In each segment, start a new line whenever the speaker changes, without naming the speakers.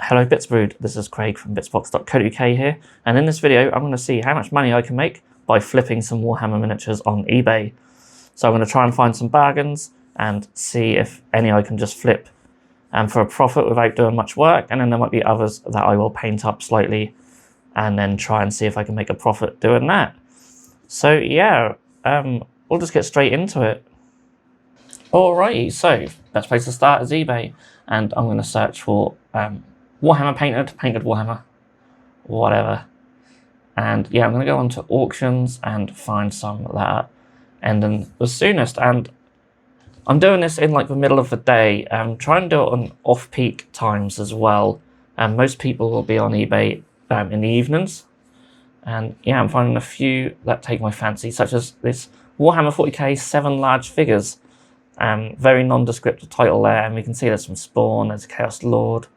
Hello Bitsbrood, this is Craig from Bitzbox.co.uk here, and in this video I'm going to see how much money I can make by flipping some Warhammer miniatures on eBay. So I'm going to try and find some bargains and see if any I can just flip for a profit without doing much work, and then there might be others that I will paint up slightly and then try and see if I can make a profit doing that. So yeah, we'll just get straight into it. Alrighty, so best place to start is eBay, and I'm going to search for Warhammer painted Warhammer, whatever. And yeah, I'm going to go on to auctions and find some that are ending the soonest. And I'm doing this in like the middle of the day. Try and do it on off-peak times as well. Most people will be on eBay in the evenings. And yeah, I'm finding a few that take my fancy, such as this Warhammer 40k 7 large figures. Very nondescript title there, and we can see there's some Spawn, there's a Chaos Lord,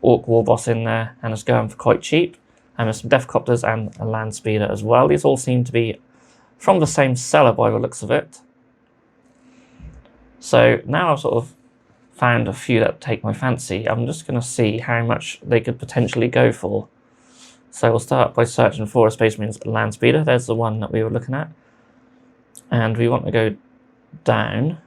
Orc War Boss in there, and it's going for quite cheap. And there's some Deathcopters and a Land Speeder as well. These all seem to be from the same seller by the looks of it. So now I've sort of found a few that take my fancy. I'm just going to see how much they could potentially go for. So we'll start by searching for a Space Marines Land Speeder. There's the one that we were looking at. And we want to go down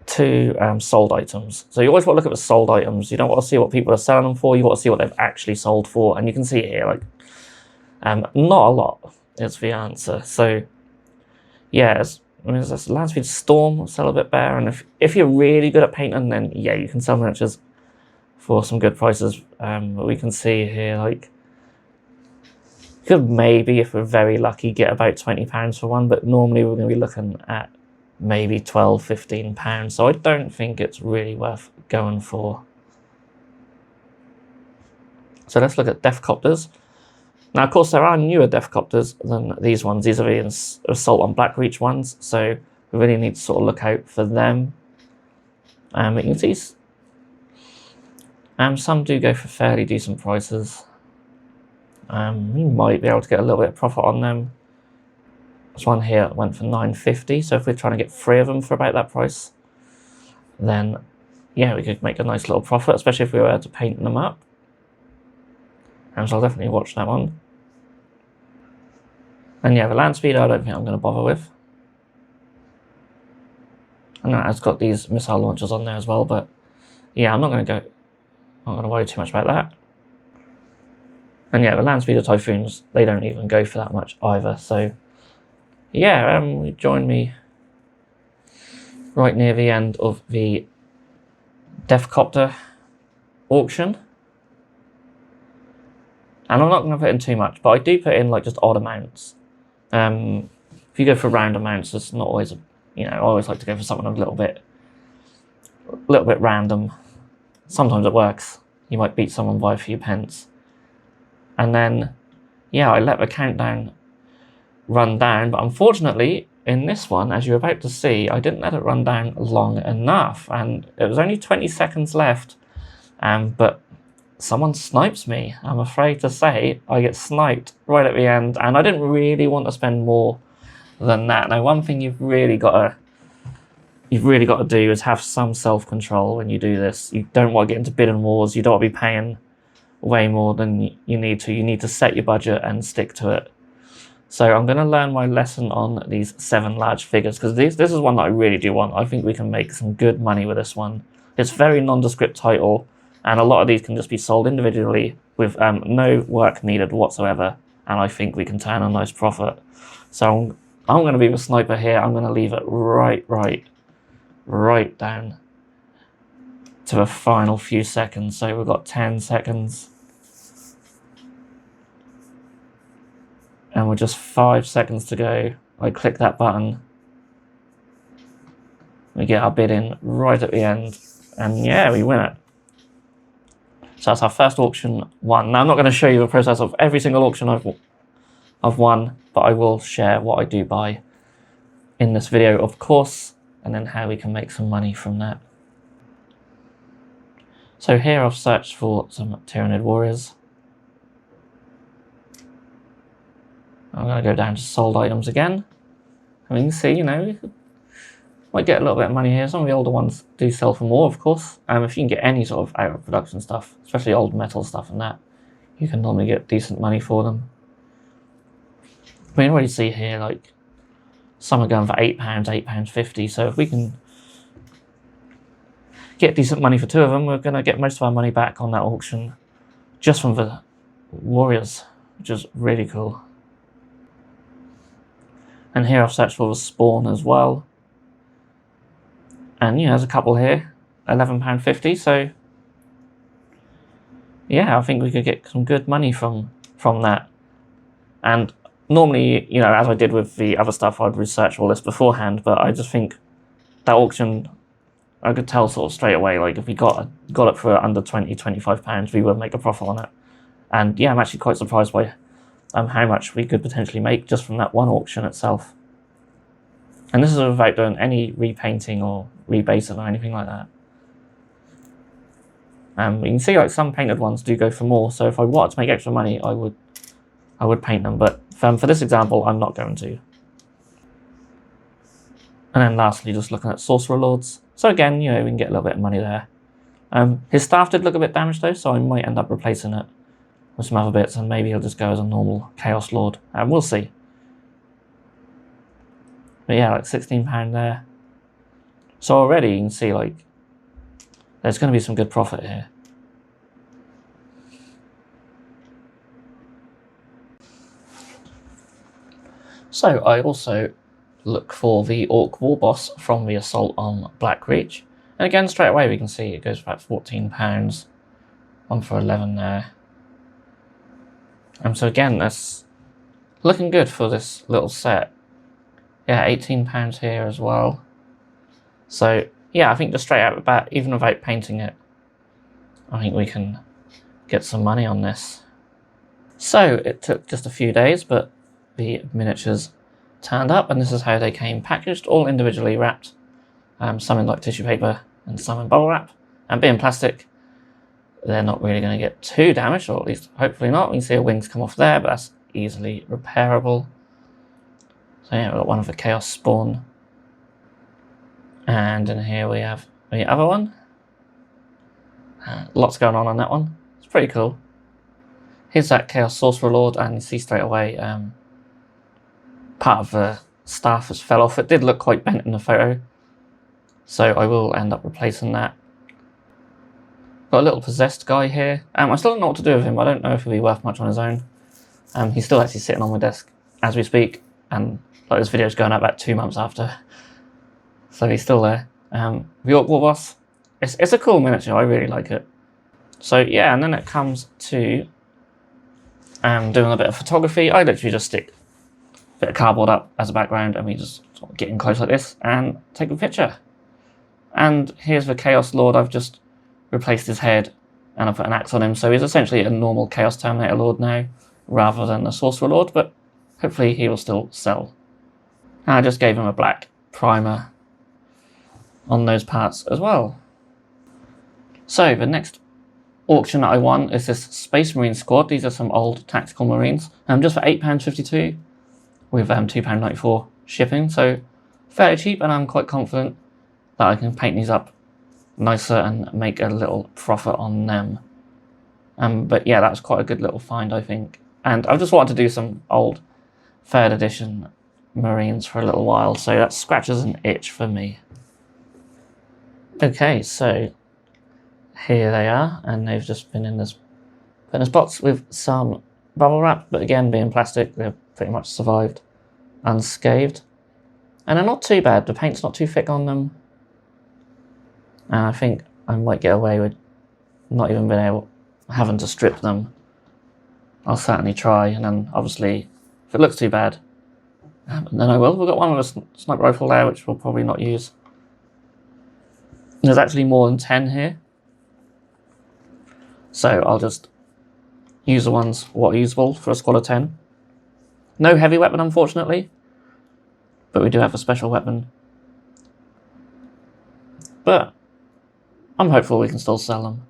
to sold items. So you always want to look at the sold items. You don't want to see what people are selling them for. You want to see what they've actually sold for. And you can see here, like, not a lot is the answer. So yeah, there's Land Speed Storm sell a bit better. And if you're really good at painting, then yeah, you can sell miniatures for some good prices. But we can see here, like, you could maybe, if we're very lucky, get about £20 for one. But normally we're going to be looking at maybe £12–15, so I don't think it's really worth going for. So let's look at Deathcopters. Now, of course, there are newer Deathcopters than these ones. These are the Assault on Blackreach ones, so we really need to sort of look out for them. You can see some do go for fairly decent prices. We might be able to get a little bit of profit on them. This one here went for £9.50, so if we're trying to get 3 of them for about that price, then yeah, we could make a nice little profit, especially if we were able to paint them up. And so I'll definitely watch that one. And yeah, the Land Speeder I don't think I'm going to bother with. And that has got these missile launchers on there as well, but yeah, I'm not going to worry too much about that. And yeah, the Land Speeder Typhoons, they don't even go for that much either, so yeah, join me right near the end of the Deathcopter auction. And I'm not going to put in too much, but I do put in like just odd amounts. If you go for round amounts, it's not always, I always like to go for something a little bit random. Sometimes it works. You might beat someone by a few pence. And then, yeah, I let the countdown run down, but unfortunately in this one, as you're about to see, I didn't let it run down long enough, and it was only 20 seconds left, but someone snipes me. I'm afraid to say I get sniped right at the end, and I didn't really want to spend more than that. Now, one thing you've really got to do is have some self-control when you do this. You don't want to get into bidding wars. You don't want to be paying way more than you need to. You need to set your budget and stick to it. So I'm going to learn my lesson on these 7 large figures, because this is one that I really do want. I think we can make some good money with this one. It's very nondescript title, and a lot of these can just be sold individually with no work needed whatsoever, and I think we can turn a nice profit. So I'm going to be the sniper here. I'm going to leave it right down to the final few seconds. So we've got 10 seconds. And we're just 5 seconds to go. I click that button. We get our bid in right at the end. And yeah, we win it. So that's our first auction won. Now, I'm not going to show you the process of every single auction I've won, but I will share what I do buy in this video, of course, and then how we can make some money from that. So here I've searched for some Tyranid Warriors. I'm going to go down to sold items again. And we can see, Might get a little bit of money here. Some of the older ones do sell for more, of course. If you can get any sort of out of production stuff, especially old metal stuff and that, you can normally get decent money for them. We can already see here, like, some are going for £8, £8.50. So if we can get decent money for 2 of them, we're going to get most of our money back on that auction just from the warriors, which is really cool. And here I've searched for the spawn as well. And yeah, there's a couple here, £11.50. So yeah, I think we could get some good money from that. And normally, you know, as I did with the other stuff, I'd research all this beforehand, but I just think that auction, I could tell sort of straight away, like if we got it for under £20–25, we would make a profit on it. And yeah, I'm actually quite surprised by how much we could potentially make just from that one auction itself. And this is without doing any repainting or rebasing or anything like that. You can see like some painted ones do go for more, so if I wanted to make extra money, I would paint them, but for this example, I'm not going to. And then lastly, just looking at Sorcerer Lords. So again, you know, we can get a little bit of money there. His staff did look a bit damaged though, so I might end up replacing it with some other bits, and maybe he'll just go as a normal Chaos Lord, and we'll see. But yeah, like £16 there. So already you can see like there's going to be some good profit here. So I also look for the Orc War Boss from the Assault on Blackreach. And again, straight away we can see it goes for about £14. One for 11 there. And so again, that's looking good for this little set. Yeah, £18 here as well. So yeah, I think just straight out the bat, even without painting it, I think we can get some money on this. So it took just a few days, but the miniatures turned up, and this is how they came packaged, all individually wrapped. Some in like tissue paper and some in bubble wrap. And being plastic, they're not really going to get too damaged, or at least hopefully not. We can see a wings come off there, but that's easily repairable. So yeah, we've got one of the Chaos Spawn. And in here we have the other one. Lots going on that one. It's pretty cool. Here's that Chaos Sorcerer Lord, and you see straight away part of the staff has fell off. It did look quite bent in the photo, so I will end up replacing that. Got a little possessed guy here. I still don't know what to do with him. I don't know if he'll be worth much on his own. He's still actually sitting on my desk as we speak, and like this video's going out about 2 months after, so he's still there. The Orc War Boss. It's a cool miniature. I really like it. So yeah, and then it comes to doing a bit of photography. I literally just stick a bit of cardboard up as a background, and we just sort of get in close like this and take a picture. And here's the Chaos Lord. I've just replaced his head and I put an axe on him, so he's essentially a normal Chaos Terminator Lord now, rather than a Sorcerer Lord, but hopefully he will still sell. And I just gave him a black primer on those parts as well. So the next auction that I won is this Space Marine squad. These are some old tactical Marines, just for £8.52 with £2.94 shipping, so fairly cheap, and I'm quite confident that I can paint these up nicer and make a little profit on them. But yeah, that's quite a good little find, I think. And I just wanted to do some old 3rd edition Marines for a little while, so that scratches an itch for me. Okay, so here they are, and they've just been in this box with some bubble wrap, but again, being plastic, they've pretty much survived unscathed. And they're not too bad. The paint's not too thick on them. And I think I might get away with not even having to strip them. I'll certainly try, and then obviously, if it looks too bad, then I will. We've got one with a sniper rifle there, which we'll probably not use. There's actually more than 10 here, so I'll just use the ones what are usable for a squad of 10. No heavy weapon, unfortunately, but we do have a special weapon. But I'm hopeful we can still sell them.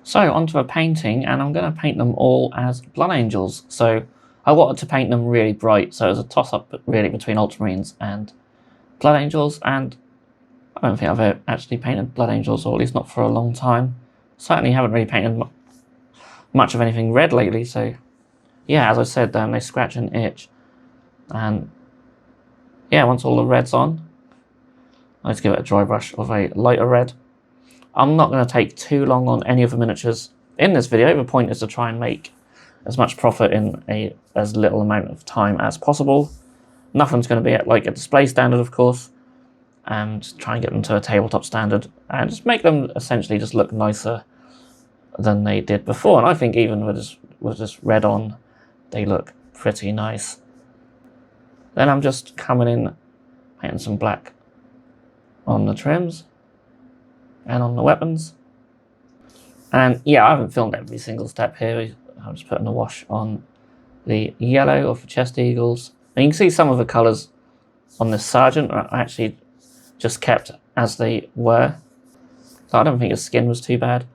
So onto a painting, and I'm going to paint them all as Blood Angels. So I wanted to paint them really bright, so it was a toss-up really between Ultramarines and Blood Angels, and I don't think I've actually painted Blood Angels, or at least not for a long time. Certainly haven't really painted much of anything red lately, so yeah, as I said, they scratch and itch. And yeah, once all the red's on, I just give it a dry brush of a lighter red. I'm not going to take too long on any of the miniatures in this video. The point is to try and make as much profit in as little amount of time as possible. Nothing's going to be at like a display standard, of course, and try and get them to a tabletop standard and just make them essentially just look nicer than they did before. And I think even with this red on, they look pretty nice. Then I'm just coming in, painting some black on the trims and on the weapons. And yeah, I haven't filmed every single step here. I'm just putting the wash on the yellow of the chest eagles. And you can see some of the colours on this sergeant are actually just kept as they were. So I don't think his skin was too bad.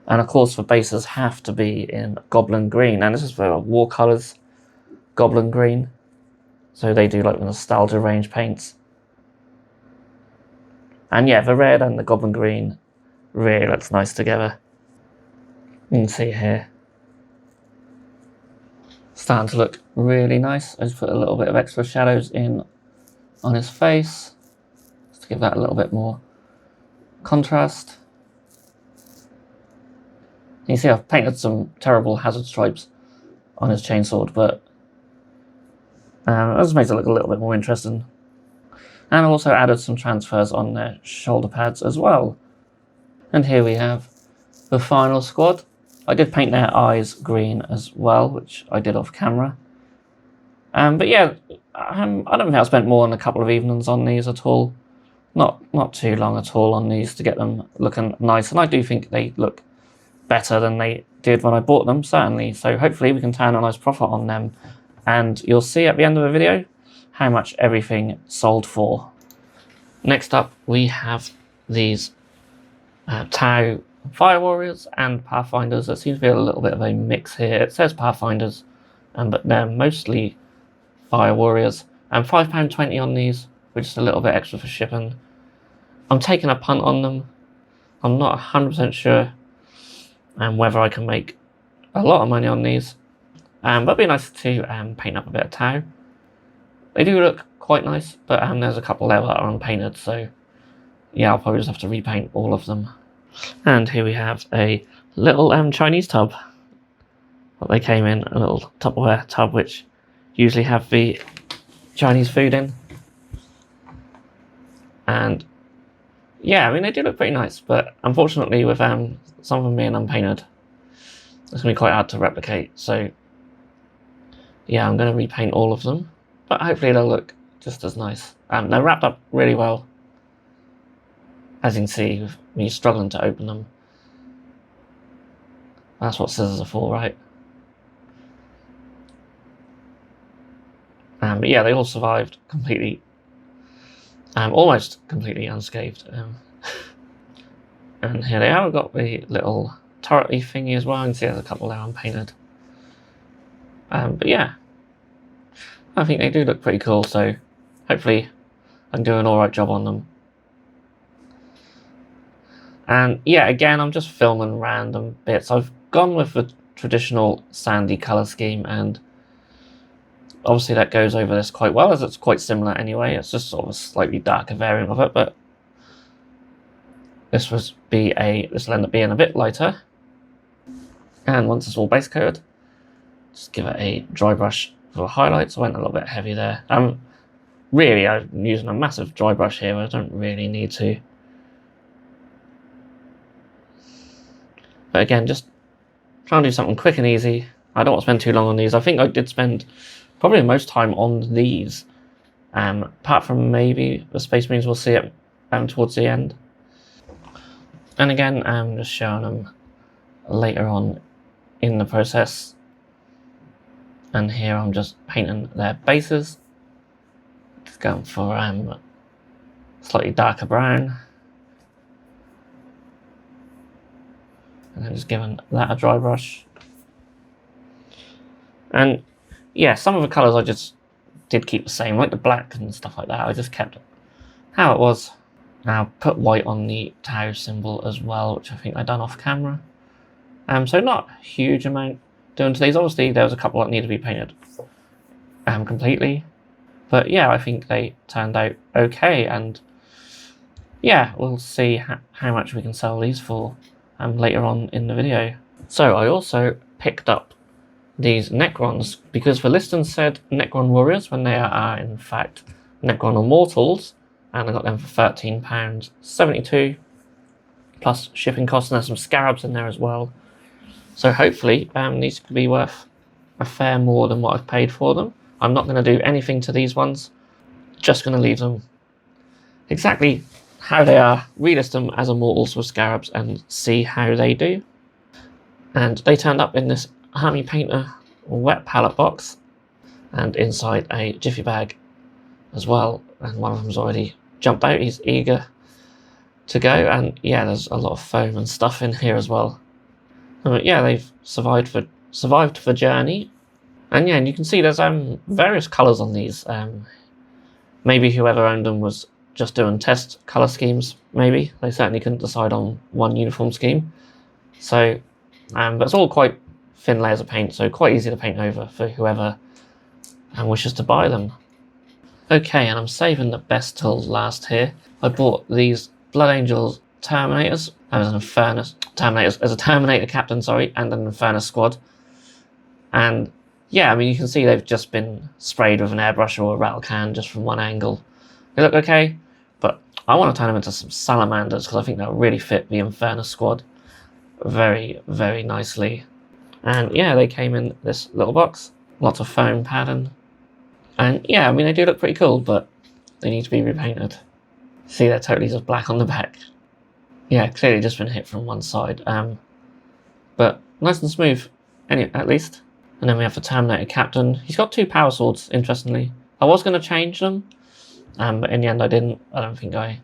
And of course the bases have to be in goblin green. And this is for War Colours goblin green. So they do like the nostalgia range paints. And yeah, the red and the goblin green really looks nice together. You can see here, starting to look really nice. I just put a little bit of extra shadows in on his face, just to give that a little bit more contrast. You see I've painted some terrible hazard stripes on his chainsword, but that just makes it look a little bit more interesting. And I also added some transfers on their shoulder pads as well. And here we have the final squad. I did paint their eyes green as well, which I did off camera. But yeah, I don't think I spent more than a couple of evenings on these at all. Not too long at all on these to get them looking nice. And I do think they look better than they did when I bought them, certainly. So hopefully we can turn a nice profit on them. And you'll see at the end of the video how much everything sold for. Next up, we have these Tau Fire Warriors and Pathfinders. There seems to be a little bit of a mix here. It says Pathfinders, but they're mostly Fire Warriors. And £5.20 on these, which is a little bit extra for shipping. I'm taking a punt on them. I'm not 100% sure whether I can make a lot of money on these. But it'd be nice to paint up a bit of Tau. They do look quite nice, but there's a couple there that are unpainted, so yeah, I'll probably just have to repaint all of them. And here we have a little Chinese tub. What they came in, a little Tupperware tub, which usually have the Chinese food in. And yeah, I mean, they do look pretty nice, but unfortunately with some of them being unpainted, it's going to be quite hard to replicate. So yeah, I'm going to repaint all of them, but hopefully they'll look just as nice. They're wrapped up really well. As you can see, when you're struggling to open them. That's what scissors are for, right? But yeah, they all survived completely, almost completely unscathed. And here they are. We've got the little turret-y thingy as well. You can see there's a couple there unpainted. But yeah, I think they do look pretty cool, so hopefully I can do an alright job on them. And yeah, again, I'm just filming random bits. I've gone with the traditional sandy colour scheme, and obviously that goes over this quite well, as it's quite similar anyway. It's just sort of a slightly darker variant of it, but this will end up being a bit lighter. And once it's all base coated, just give it a dry brush for the highlights. I went a little bit heavy there. Really, I'm using a massive dry brush here. I don't really need to. But again, just trying to do something quick and easy. I don't want to spend too long on these. I think I did spend probably the most time on these. Apart from maybe the Space Marines, we'll see it towards the end. And again, I'm just showing them later on in the process. And here I'm just painting their bases. Just going for slightly darker brown. And then just giving that a dry brush. And yeah, some of the colours I just did keep the same, like the black and stuff like that. I just kept it how it was. Now put white on the Tau symbol as well, which I think I done off camera. So not a huge amount doing to these. Obviously there was a couple that need to be painted completely, but yeah, I think they turned out okay, and yeah, we'll see how much we can sell these for later on in the video. So I also picked up these Necrons, because the listing said Necron Warriors when they are in fact Necron Immortals, and I got them for £13.72 plus shipping costs, and there's some scarabs in there as well. So hopefully these could be worth a fair more than what I've paid for them. I'm not going to do anything to these ones, just going to leave them exactly how they are, relist them as Immortals with scarabs and see how they do. And they turned up in this Army Painter wet palette box, and inside a jiffy bag as well, and one of them's already jumped out, he's eager to go, and yeah, there's a lot of foam and stuff in here as well. But yeah, they've survived the journey, and yeah, and you can see there's various colours on these. Maybe whoever owned them was just doing test colour schemes, maybe. They certainly couldn't decide on one uniform scheme. So, but it's all quite thin layers of paint, so quite easy to paint over for whoever wishes to buy them. Okay, and I'm saving the best till last here. I bought these Blood Angels Terminators as an Infernus Terminators as a Terminator captain, sorry, and an Infernus squad. And yeah, I mean, you can see they've just been sprayed with an airbrush or a rattle can just from one angle. They look okay, but I want to turn them into some Salamanders because I think they'll really fit the Infernus squad very, very nicely. And yeah, they came in this little box, lots of foam pattern, and yeah, I mean, they do look pretty cool, but they need to be repainted. See, they're totally just black on the back. Yeah, clearly just been hit from one side, but nice and smooth, at least. And then we have the Terminator Captain. He's got 2 power swords, interestingly. I was going to change them, but in the end I didn't. I don't think I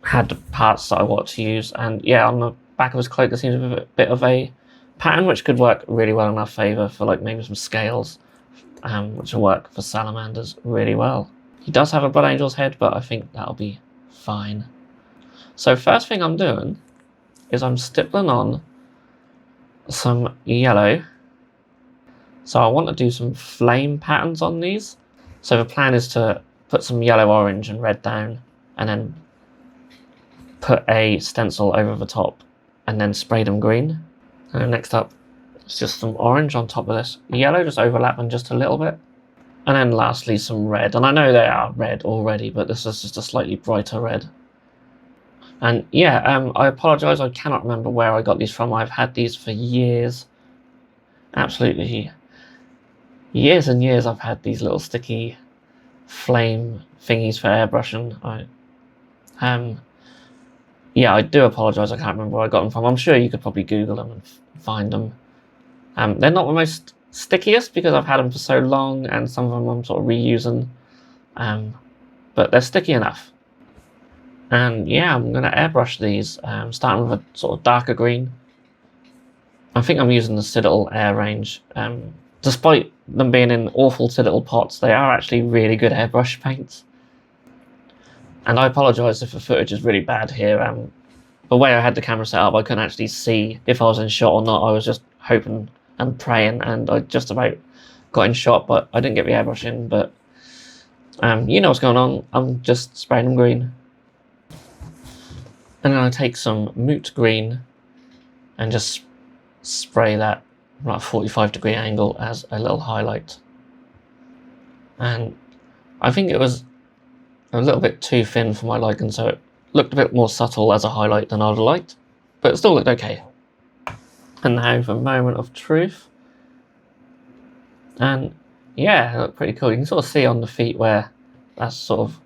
had the parts that I wanted to use. And yeah, on the back of his cloak there seems to be a bit of a pattern, which could work really well in our favour for like maybe some scales, which will work for Salamanders really well. He does have a Blood Angel's head, but I think that'll be fine. So first thing I'm doing is I'm stippling on some yellow. So I want to do some flame patterns on these. So the plan is to put some yellow, orange and red down, and then put a stencil over the top and then spray them green. And then next up, it's just some orange on top of this yellow, just overlapping just a little bit. And then lastly, some red. And I know they are red already, but this is just a slightly brighter red. And yeah, I apologise, I cannot remember where I got these from. I've had these for years. Absolutely years and years I've had these little sticky flame thingies for airbrushing. Yeah, I do apologise, I can't remember where I got them from. I'm sure you could probably Google them and find them. They're not the most stickiest because I've had them for so long, and some of them I'm sort of reusing. But they're sticky enough. And yeah, I'm going to airbrush these, starting with a sort of darker green. I think I'm using the Citadel Air range. Despite them being in awful Citadel pots, they are actually really good airbrush paints. And I apologise if the footage is really bad here. The way I had the camera set up, I couldn't actually see if I was in shot or not. I was just hoping and praying, and I just about got in shot, but I didn't get the airbrush in. But you know what's going on. I'm just spraying them green. And then I take some Moot Green and just spray that from a 45-degree angle as a little highlight. And I think it was a little bit too thin for my liking, so it looked a bit more subtle as a highlight than I'd have liked, but it still looked okay. And now the moment of truth. And yeah, it looked pretty cool. You can sort of see on the feet where that's sort of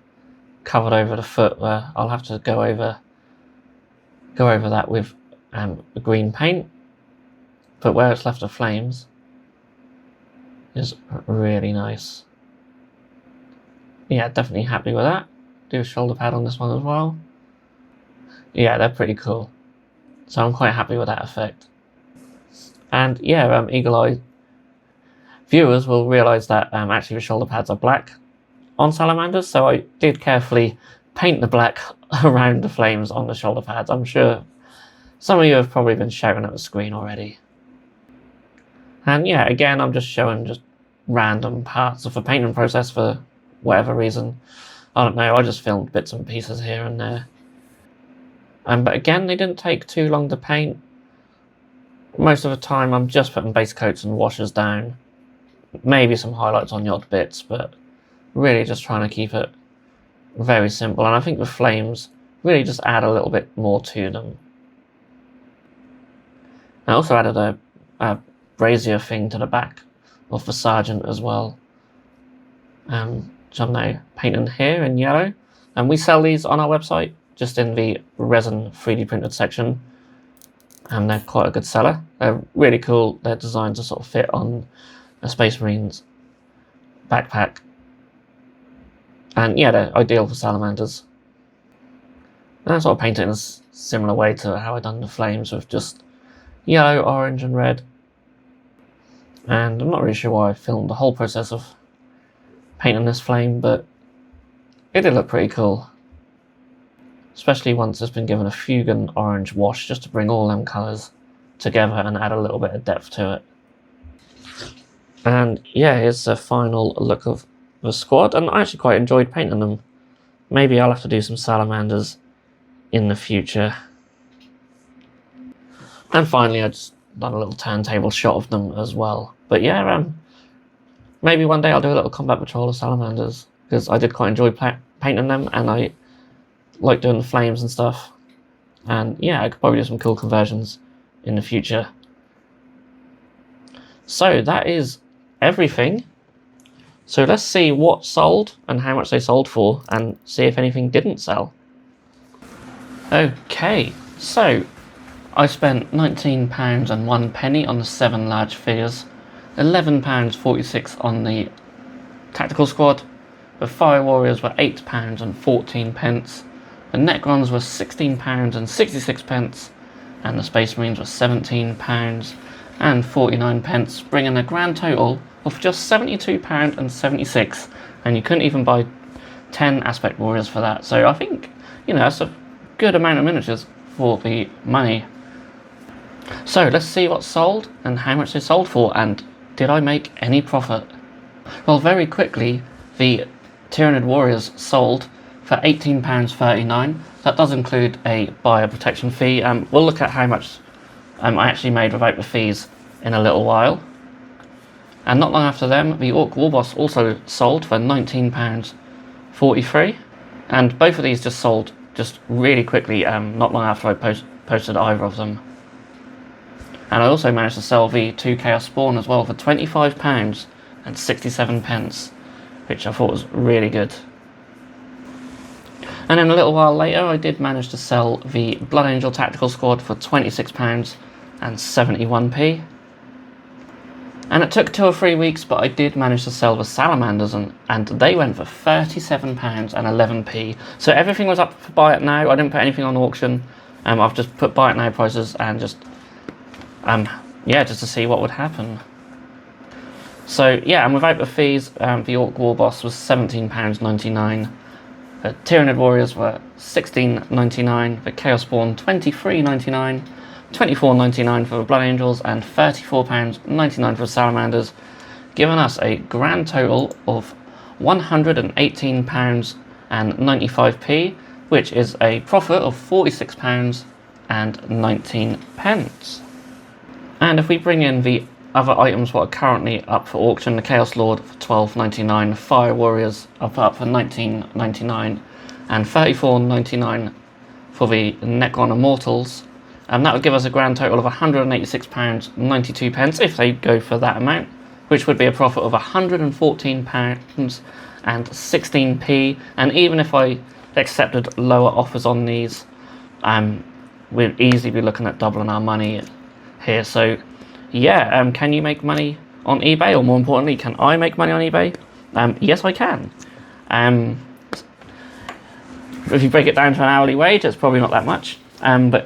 covered over the foot, where I'll have to go over that with the green paint, but where it's left the flames is really nice. Yeah, definitely happy with that. Do a shoulder pad on this one as well. Yeah, they're pretty cool. So I'm quite happy with that effect. And yeah, Eagle Eye viewers will realise that actually the shoulder pads are black on Salamanders, so I did carefully paint the black around the flames on the shoulder pads. I'm sure some of you have probably been shouting at the screen already. And yeah, again, I'm just showing just random parts of the painting process for whatever reason. I don't know, I just filmed bits and pieces here and there. But again, they didn't take too long to paint. Most of the time I'm just putting base coats and washes down. Maybe some highlights on the odd bits, but really just trying to keep it very simple. And I think the flames really just add a little bit more to them. I also added a brazier thing to the back of the sergeant as well. Which I'm now painting here in yellow. And we sell these on our website, just in the resin 3D printed section. And they're quite a good seller. They're really cool. They're designed to sort of fit on a Space Marines backpack. And yeah, they're ideal for salamanders. And I sort of paint it in a similar way to how I've done the flames, with just yellow, orange and red. And I'm not really sure why I filmed the whole process of painting this flame, but it did look pretty cool. Especially once it's been given a Fugan orange wash, just to bring all them colours together and add a little bit of depth to it. And yeah, here's the final look of the squad, and I actually quite enjoyed painting them. Maybe I'll have to do some salamanders in the future. And finally I just done a little turntable shot of them as well. But yeah, maybe one day I'll do a little combat patrol of salamanders, because I did quite enjoy painting them, and I like doing the flames and stuff. And yeah, I could probably do some cool conversions in the future. So that is everything. So let's see what sold and how much they sold for, and see if anything didn't sell. Okay, so I spent £19.01 on the 7 large figures, £11.46 on the tactical squad, the Fire Warriors were £8.14, the Necrons were £16.66, and the Space Marines were £17.49, bringing a grand total of just £72.76, and you couldn't even buy 10 Aspect Warriors for that. So I think, you know, that's a good amount of miniatures for the money. So let's see what sold and how much they sold for, and did I make any profit? Well, very quickly, the Tyrannid Warriors sold for £18.39. That does include a buyer protection fee. We'll look at how much I actually made without the fees in a little while. And not long after them, the Orc Warboss also sold for £19.43. And both of these just sold just really quickly, not long after I posted either of them. And I also managed to sell the 2 Chaos Spawn as well for £25.67, which I thought was really good. And then a little while later, I did manage to sell the Blood Angel Tactical Squad for £26.71. And it took 2 or 3 weeks, but I did manage to sell the Salamanders, and they went for £37.11. So everything was up for buy it now. I didn't put anything on auction. I've just put buy it now prices, and just to see what would happen. So yeah, and without the fees, the Orc Warboss was £17.99. The Tyrannid Warriors were £16.99. The Chaos Spawn £23.99. £24.99 for the Blood Angels, and £34.99 for the Salamanders, giving us a grand total of £118.95, which is a profit of £46.19. And if we bring in the other items what are currently up for auction, the Chaos Lord for £12.99, Fire Warriors up for £19.99, and £34.99 for the Necron Immortals, and that would give us a grand total of £186.92 if they go for that amount, which would be a profit of £114.16. And even if I accepted lower offers on these, we'd easily be looking at doubling our money here. So yeah, can you make money on eBay? Or more importantly, can I make money on eBay? Yes, I can. If you break it down to an hourly wage, it's probably not that much. But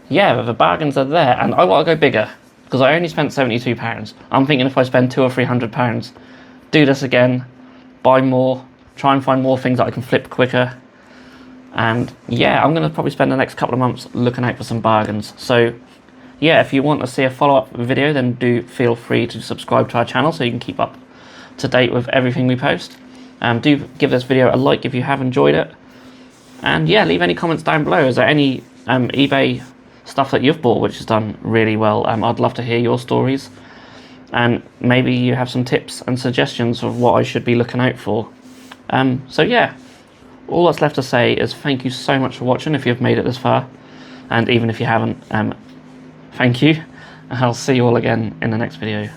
yeah, the bargains are there, and I want to go bigger. because I only spent £72. I'm thinking if I spend £200 or £300, do this again, buy more, try and find more things that I can flip quicker. And yeah, I'm going to probably spend the next couple of months looking out for some bargains. So yeah, if you want to see a follow-up video, then do feel free to subscribe to our channel so you can keep up to date with everything we post. Do give this video a like if you have enjoyed it. And yeah, leave any comments down below. Is there any eBay stuff that you've bought which has done really well? I'd love to hear your stories. And maybe you have some tips and suggestions of what I should be looking out for. So yeah, all that's left to say is thank you so much for watching if you've made it this far. And even if you haven't, thank you. I'll see you all again in the next video.